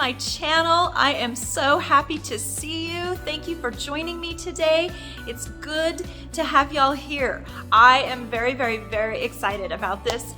my channel. I am so happy to see you. Thank you for joining me today. It's good to have y'all here. I am very excited about this.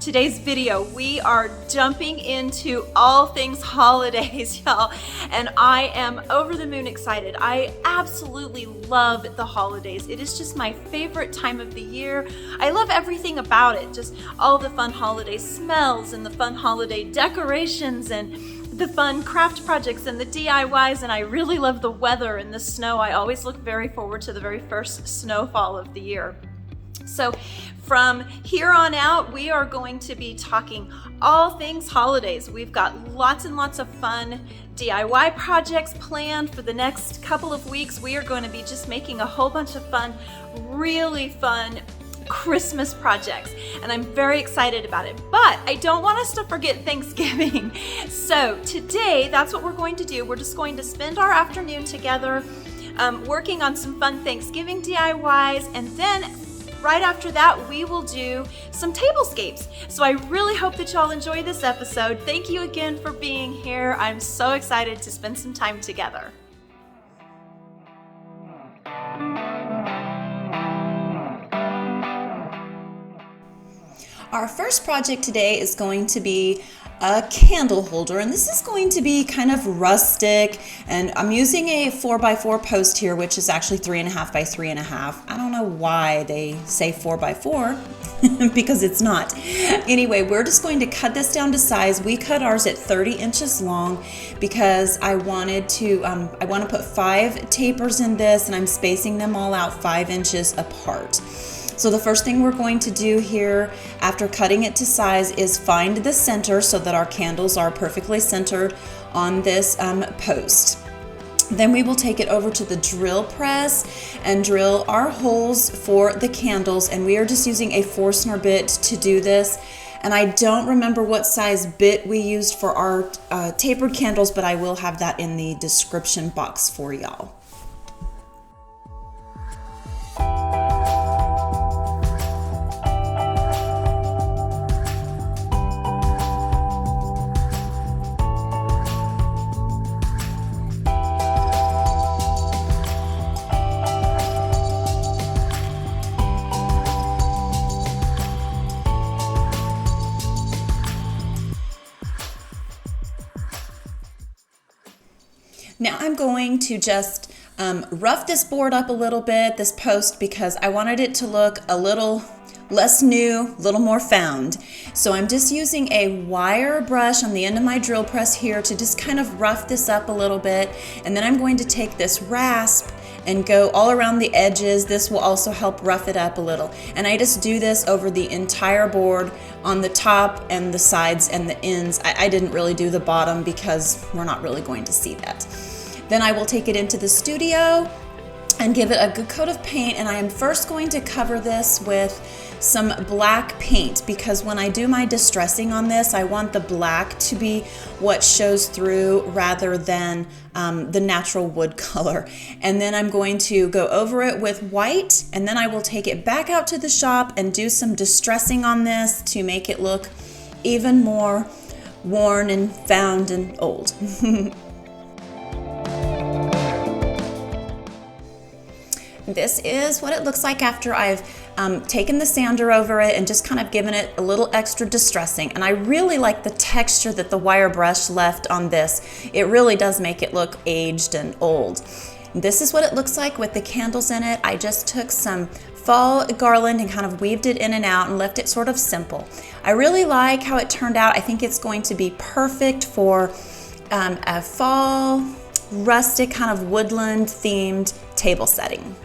Today's video, we are jumping into all things holidays, y'all, and I am over the moon excited. I absolutely love the holidays. It is just my favorite time of the year. I love everything about it, just all the fun holiday smells and the fun holiday decorations and the fun craft projects and the DIYs, and I really love the weather and the snow. I always look very forward to the very first snowfall of the year. So from here on out, we are going to be talking all things holidays. We've got lots and lots of fun DIY projects planned for the next couple of weeks. We are going to be just making a whole bunch of fun, really fun Christmas projects, and I'm very excited about it. But I don't want us to forget Thanksgiving. So today, that's what we're going to do. We're just going to spend our afternoon together working on some fun Thanksgiving DIYs, and then right after that, we will do some tablescapes. So I really hope that y'all enjoy this episode. Thank you again for being here. I'm so excited to spend some time together. Our first project today is going to be a candle holder, and this is going to be kind of rustic, and I'm using a 4x4 post here, which is actually 3.5 by 3.5. I don't know why they say 4x4 because it's not. Anyway, we're just going to cut this down to size. We cut ours at 30 inches long because I wanted to I want to put 5 tapers in this, and I'm spacing them all out 5 inches apart. So the first thing we're going to do here after cutting it to size is find the center so that our candles are perfectly centered on this post. Then we will take it over to the drill press and drill our holes for the candles, and we are just using a Forstner bit to do this. And I don't remember what size bit we used for our tapered candles, but I will have that in the description box for y'all. Now I'm going to just rough this board up a little bit, this post, because I wanted it to look a little less new, a little more found. So I'm just using a wire brush on the end of my drill press here to just kind of rough this up a little bit. And then I'm going to take this rasp and go all around the edges. This will also help rough it up a little. And I just do this over the entire board on the top and the sides and the ends. I didn't really do the bottom because we're not really going to see that. Then I will take it into the studio and give it a good coat of paint, and I am first going to cover this with some black paint because when I do my distressing on this, I want the black to be what shows through rather than the natural wood color. And then I'm going to go over it with white, and then I will take it back out to the shop and do some distressing on this to make it look even more worn and found and old. This is what it looks like after I've taken the sander over it and just kind of given it a little extra distressing. And I really like the texture that the wire brush left on this. It really does make it look aged and old. This is what it looks like with the candles in it. I just took some fall garland and kind of weaved it in and out and left it sort of simple. I really like how it turned out. I think it's going to be perfect for a fall, rustic, kind of woodland themed table setting.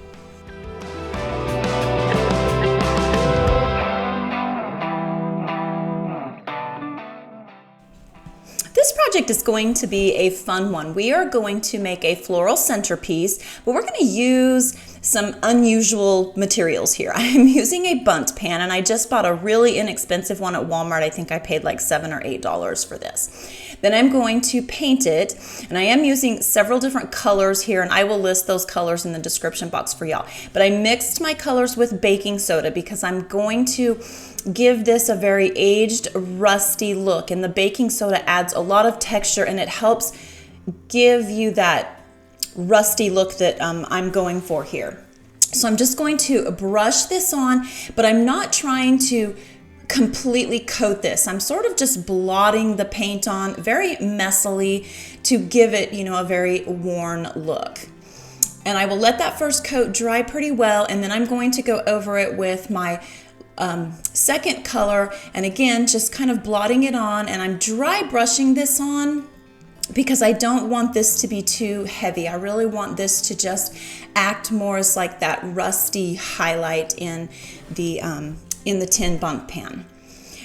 This project is going to be a fun one. We are going to make a floral centerpiece, but we're going to use some unusual materials here. I'm using a bundt pan, and I just bought a really inexpensive one at Walmart. I think I paid like $7 or $8 for this. Then I'm going to paint it, and I am using several different colors here, and I will list those colors in the description box for y'all. But I mixed my colors with baking soda because I'm going to give this a very aged, rusty look. And the baking soda adds a lot of texture and it helps give you that rusty look that I'm going for here. So I'm just going to brush this on, but I'm not trying to completely coat this. I'm sort of just blotting the paint on very messily to give it, a very worn look. And I will let that first coat dry pretty well, and then I'm going to go over it with my second color, and again, just kind of blotting it on, and I'm dry brushing this on because I don't want this to be too heavy. I really want this to just act more as like that rusty highlight in the tin bundt pan.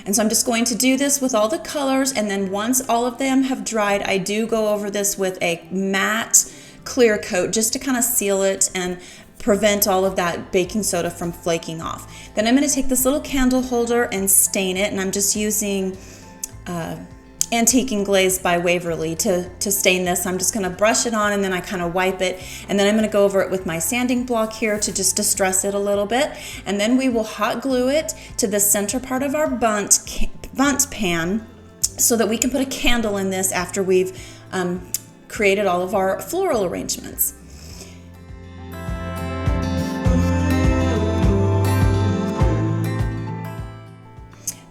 And so I'm just going to do this with all the colors, and then once all of them have dried, I do go over this with a matte clear coat just to kind of seal it and prevent all of that baking soda from flaking off. Then I'm going to take this little candle holder and stain it, and I'm just using Antique and Glaze by Waverly to stain this. I'm just going to brush it on, and then I kind of wipe it, and then I'm going to go over it with my sanding block here to just distress it a little bit, and then we will hot glue it to the center part of our bundt pan so that we can put a candle in this after we've created all of our floral arrangements.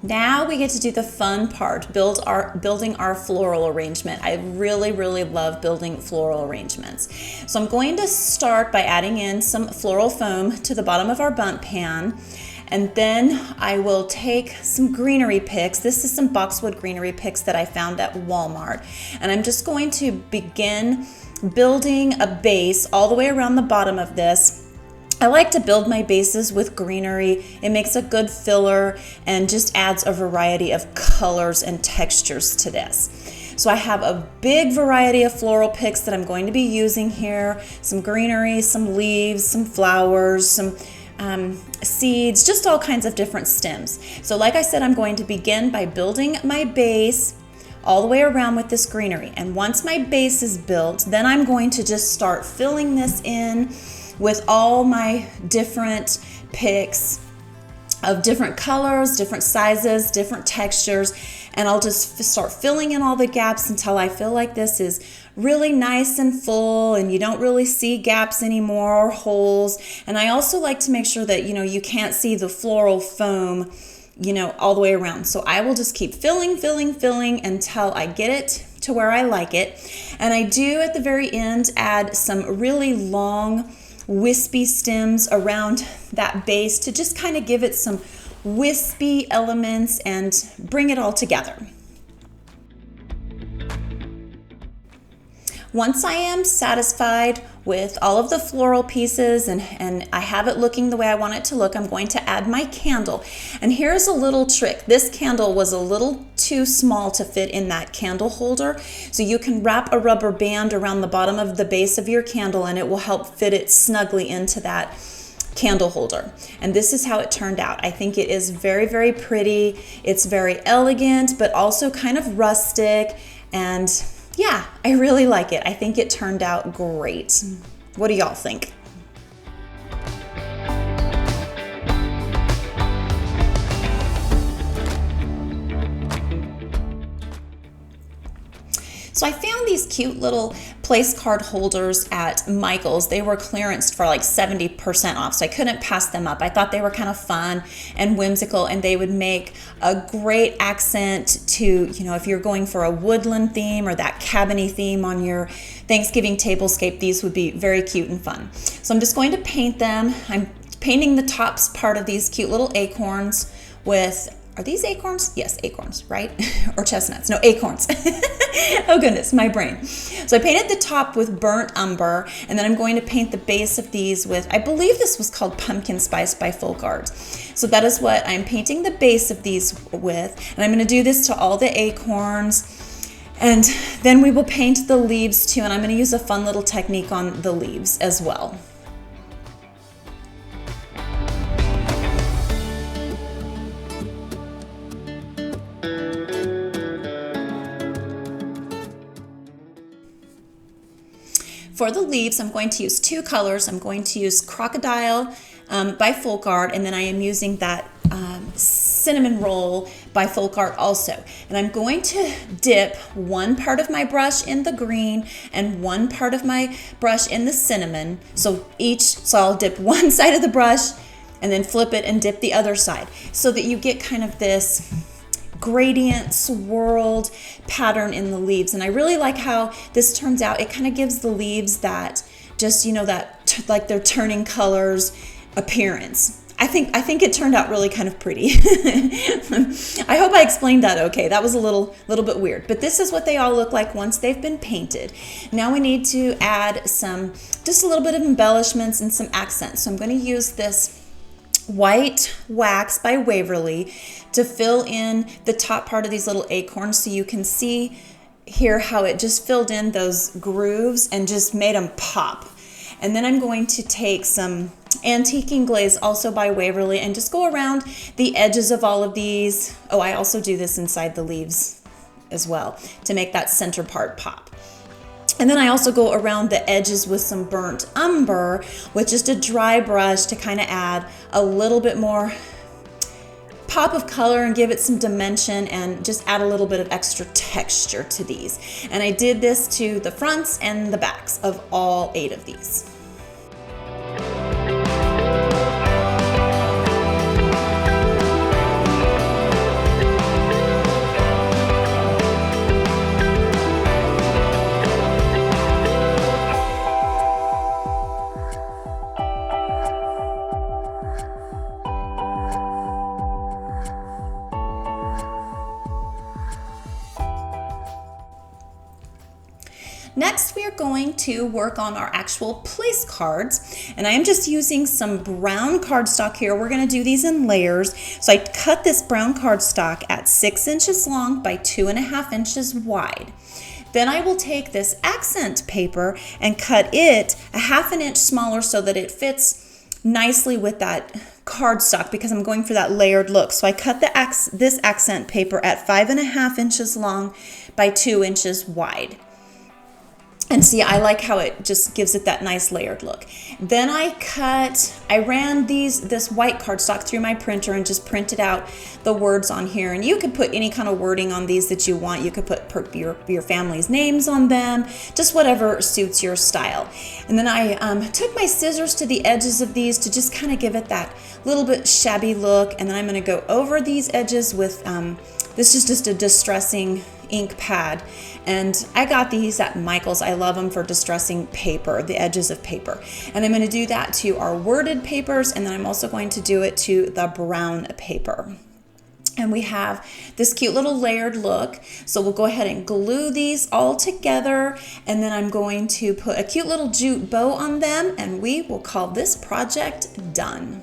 Now we get to do the fun part, building our floral arrangement. I really, really love building floral arrangements. So I'm going to start by adding in some floral foam to the bottom of our bundt pan. And then I will take some greenery picks. This is some boxwood greenery picks that I found at Walmart. And I'm just going to begin building a base all the way around the bottom of this. I like to build my bases with greenery. It makes a good filler and just adds a variety of colors and textures to this. So I have a big variety of floral picks that I'm going to be using here. Some greenery, some leaves, some flowers, some seeds, just all kinds of different stems. So like I said, I'm going to begin by building my base all the way around with this greenery. And once my base is built, then I'm going to just start filling this in with all my different picks of different colors, different sizes, different textures, and I'll just start filling in all the gaps until I feel like this is really nice and full and you don't really see gaps anymore or holes. And I also like to make sure that you can't see the floral foam all the way around. So I will just keep filling until I get it to where I like it. And I do at the very end add some really long wispy stems around that base to just kind of give it some wispy elements and bring it all together. Once I am satisfied with all of the floral pieces and I have it looking the way I want it to look, I'm going to add my candle. And here's a little trick. This candle was a little too small to fit in that candle holder. So you can wrap a rubber band around the bottom of the base of your candle and it will help fit it snugly into that candle holder. And this is how it turned out. I think it is very, very pretty. It's very elegant, but also kind of rustic, and yeah, I really like it. I think it turned out great. What do y'all think? So I found these cute little place card holders at Michael's. They were clearanced for like 70% off, so I couldn't pass them up. I thought they were kind of fun and whimsical, and they would make a great accent to, if you're going for a woodland theme or that cabiny theme on your Thanksgiving tablescape, these would be very cute and fun. So I'm just going to paint them. I'm painting the tops part of these cute little acorns with, are these acorns? Yes, acorns, right? Or chestnuts. No, acorns. Oh goodness, my brain. So I painted the top with burnt umber, and then I'm going to paint the base of these with, I believe this was called pumpkin spice by Folk Art. So that is what I'm painting the base of these with, and I'm going to do this to all the acorns, and then we will paint the leaves too, and I'm going to use a fun little technique on the leaves as well. For the leaves, I'm going to use two colors. I'm going to use Crocodile by Folk Art, and then I am using that cinnamon roll by Folk Art also. And I'm going to dip one part of my brush in the green and one part of my brush in the cinnamon. So I'll dip one side of the brush and then flip it and dip the other side so that you get kind of this gradient swirled pattern in the leaves. And I really like how this turns out. It kind of gives the leaves that just, that like they're turning colors appearance. I think it turned out really kind of pretty. I hope I explained that okay. That was a little bit weird, but this is what they all look like once they've been painted. Now we need to add just a little bit of embellishments and some accents. So I'm going to use this white wax by Waverly to fill in the top part of these little acorns, so you can see here how it just filled in those grooves and just made them pop. And then I'm going to take some Antiquing Glaze, also by Waverly, and just go around the edges of all of these. Oh, I also do this inside the leaves as well to make that center part pop. And then I also go around the edges with some burnt umber with just a dry brush to kind of add a little bit more pop of color and give it some dimension and just add a little bit of extra texture to these. And I did this to the fronts and the backs of all 8 of these. Next, we are going to work on our actual place cards, and I am just using some brown cardstock here. We're going to do these in layers. So I cut this brown cardstock at 6 inches long by 2.5 inches wide. Then I will take this accent paper and cut it 1/2 inch smaller so that it fits nicely with that cardstock, because I'm going for that layered look. So I cut this accent paper at 5.5 inches long by 2 inches wide. And see, I like how it just gives it that nice layered look. Then I ran this white cardstock through my printer and just printed out the words on here. And you could put any kind of wording on these that you want. You could put your family's names on them, just whatever suits your style. And then I took my scissors to the edges of these to just kind of give it that little bit shabby look. And then I'm going to go over these edges with, this is just a distressing ink pad, and I got these at Michael's. I love them for distressing paper, the edges of paper. And I'm going to do that to our worded papers, and then I'm also going to do it to the brown paper. And we have this cute little layered look. So we'll go ahead and glue these all together, and then I'm going to put a cute little jute bow on them, and we will call this project done.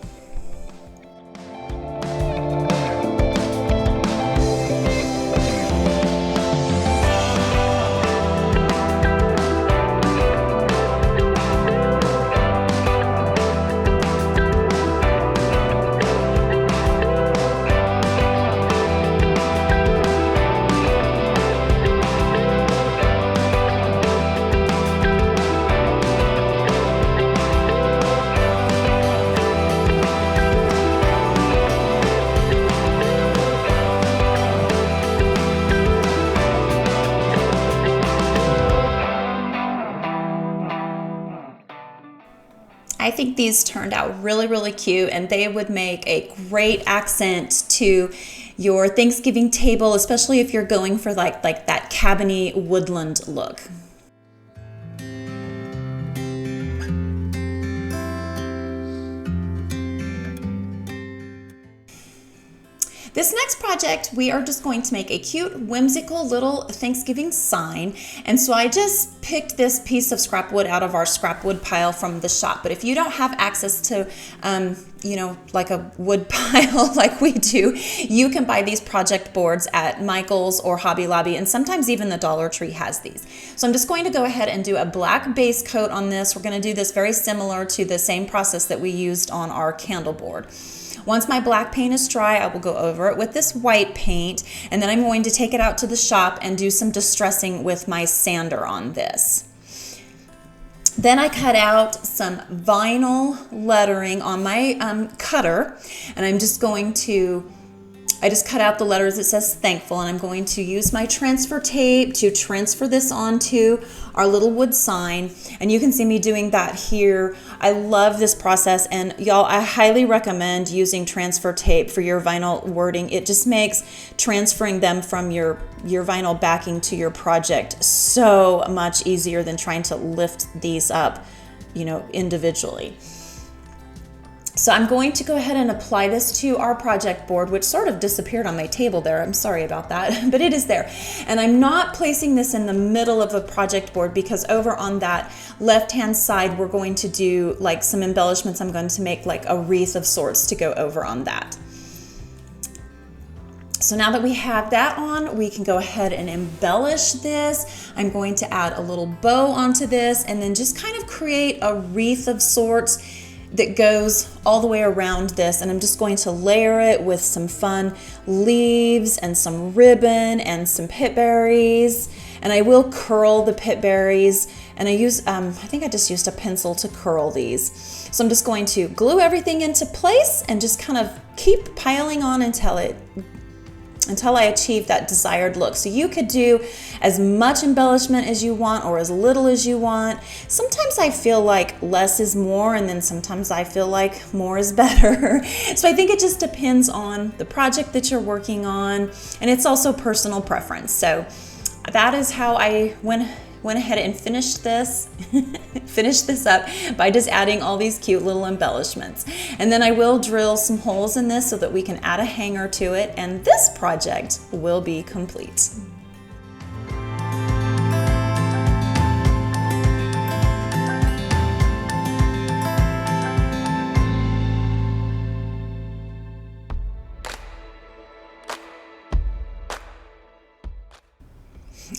I think these turned out really, really cute, and they would make a great accent to your Thanksgiving table, especially if you're going for like that cabiny woodland look. This next project, we are just going to make a cute, whimsical little Thanksgiving sign. And so I just picked this piece of scrap wood out of our scrap wood pile from the shop. But if you don't have access to, like a wood pile like we do, you can buy these project boards at Michael's or Hobby Lobby, and sometimes even the Dollar Tree has these. So I'm just going to go ahead and do a black base coat on this. We're going to do this very similar to the same process that we used on our candle board. Once my black paint is dry, I will go over it with this white paint, and then I'm going to take it out to the shop and do some distressing with my sander on this. Then I cut out some vinyl lettering on my cutter, and I'm just going to I just cut out the letters that says thankful, and I'm going to use my transfer tape to transfer this onto our little wood sign. And you can see me doing that here. I love this process, and y'all, I highly recommend using transfer tape for your vinyl wording. It just makes transferring them from your vinyl backing to your project so much easier than trying to lift these up, individually. So I'm going to go ahead and apply this to our project board, which sort of disappeared on my table there. I'm sorry about that, but it is there. And I'm not placing this in the middle of the project board because over on that left-hand side, we're going to do like some embellishments. I'm going to make like a wreath of sorts to go over on that. So now that we have that on, we can go ahead and embellish this. I'm going to add a little bow onto this and then just kind of create a wreath of sorts that goes all the way around this, and I'm just going to layer it with some fun leaves and some ribbon and some pit berries, and I will curl the pit berries, and I think I just used a pencil to curl these. So I'm just going to glue everything into place and just kind of keep piling on until I achieve that desired look. So you could do as much embellishment as you want or as little as you want. Sometimes I feel like less is more, and then sometimes I feel like more is better. So I think it just depends on the project that you're working on, and it's also personal preference. So that is how I went ahead and finished this up by just adding all these cute little embellishments. And then I will drill some holes in this so that we can add a hanger to it, and this project will be complete.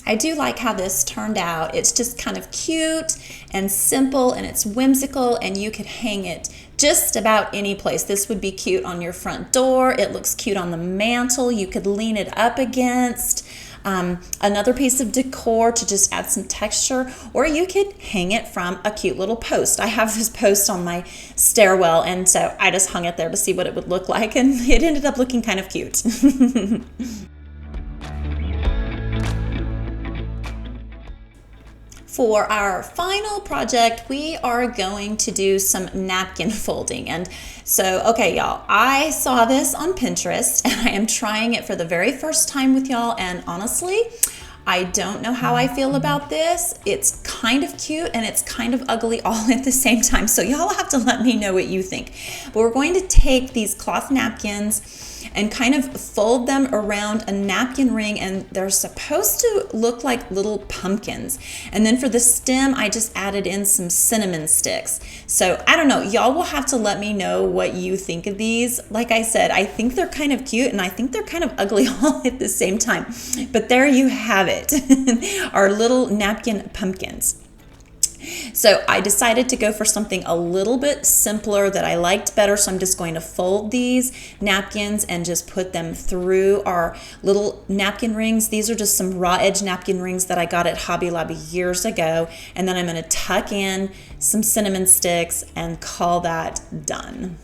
I do like how this turned out. It's just kind of cute and simple, and it's whimsical, and you could hang it just about any place. This would be cute on your front door. It looks cute on the mantle. You could lean it up against another piece of decor to just add some texture, or you could hang it from a cute little post. I have this post on my stairwell, and so I just hung it there to see what it would look like, and it ended up looking kind of cute. For our final project, we are going to do some napkin folding. And so, okay, y'all, I saw this on Pinterest, and I am trying it for the very first time with y'all, and honestly, I don't know how I feel about this. It's kind of cute and it's kind of ugly all at the same time. So y'all have to let me know what you think. But we're going to take these cloth napkins and kind of fold them around a napkin ring, and they're supposed to look like little pumpkins. And then for the stem, I just added in some cinnamon sticks. So I don't know, y'all will have to let me know what you think of these. Like I said, I think they're kind of cute and I think they're kind of ugly all at the same time. But there you have it, our little napkin pumpkins. So I decided to go for something a little bit simpler that I liked better. So I'm just going to fold these napkins and just put them through our little napkin rings. These are just some raw edge napkin rings that I got at Hobby Lobby years ago. And then I'm going to tuck in some cinnamon sticks and call that done.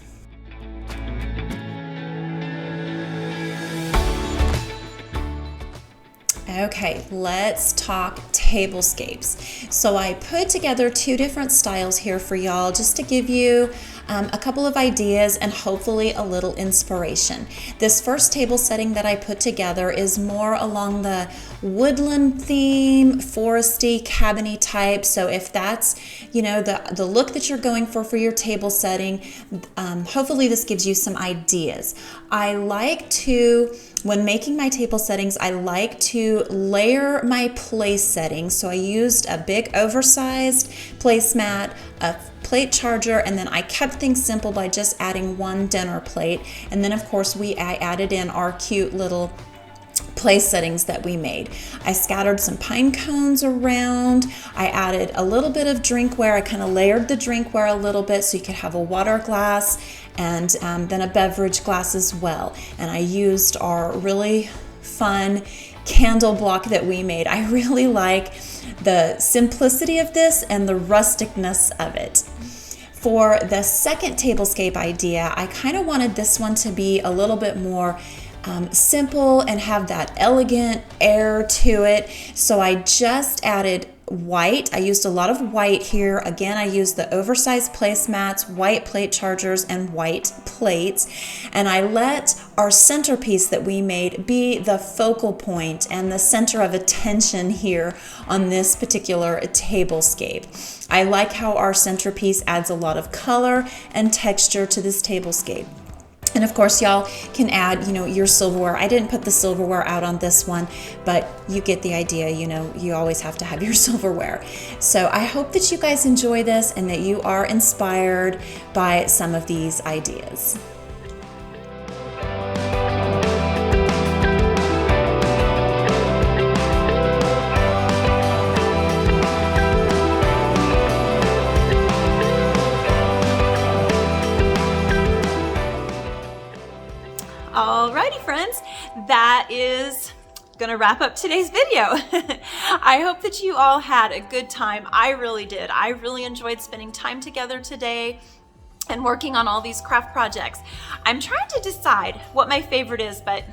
Okay, let's talk tablescapes. So I put together two different styles here for y'all just to give you a couple of ideas and hopefully a little inspiration. This first table setting that I put together is more along the woodland theme, foresty, cabiny type. So if that's, you know, the look that you're going for your table setting, hopefully this gives you some ideas. I like to, when making my table settings, I like to layer my place settings. So I used a big oversized placemat, a plate charger, and then I kept things simple by just adding one dinner plate. And then of course I added in our cute little place settings that we made. I scattered some pine cones around. I added a little bit of drinkware. I kind of layered the drinkware a little bit so you could have a water glass and then a beverage glass as well. And I used our really fun candle block that we made. I really like the simplicity of this and the rusticness of it. For the second tablescape idea, I kind of wanted this one to be a little bit more simple and have that elegant air to it. So I just added white. I used a lot of white here. Again, I used the oversized placemats, white plate chargers, and white plates. And I let our centerpiece that we made be the focal point and the center of attention here on this particular tablescape. I like how our centerpiece adds a lot of color and texture to this tablescape. And of course, y'all can add, your silverware. I didn't put the silverware out on this one, but you get the idea, you always have to have your silverware. So I hope that you guys enjoy this and that you are inspired by some of these ideas. Alrighty friends, that is gonna wrap up today's video. I hope that you all had a good time. I really did. I really enjoyed spending time together today and working on all these craft projects. I'm trying to decide what my favorite is, but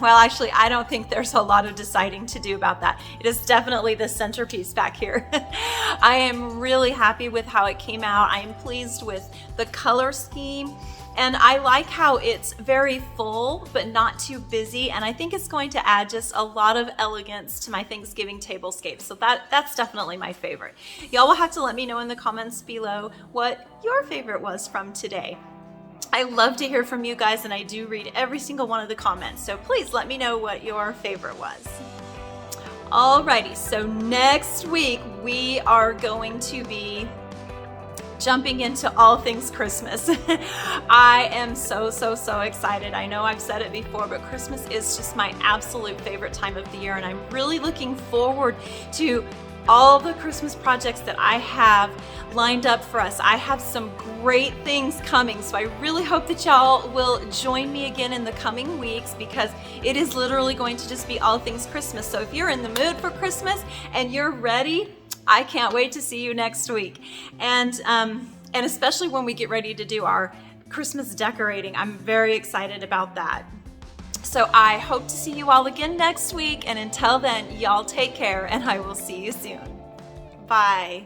well, actually, I don't think there's a lot of deciding to do about that. It is definitely the centerpiece back here. I am really happy with how it came out. I am pleased with the color scheme. And I like how it's very full, but not too busy. And I think it's going to add just a lot of elegance to my Thanksgiving tablescape. So that's definitely my favorite. Y'all will have to let me know in the comments below what your favorite was from today. I love to hear from you guys, and I do read every single one of the comments. So please let me know what your favorite was. Alrighty, so next week we are going to be jumping into all things Christmas. I am so excited. I know I've said it before, but Christmas is just my absolute favorite time of the year, and I'm really looking forward to all the Christmas projects that I have lined up for us. I have some great things coming, so I really hope that y'all will join me again in the coming weeks, because it is literally going to just be all things Christmas. So if you're in the mood for Christmas and you're ready, I can't wait to see you next week. And especially when we get ready to do our Christmas decorating, I'm very excited about that. So I hope to see you all again next week. And until then, y'all take care, and I will see you soon. Bye.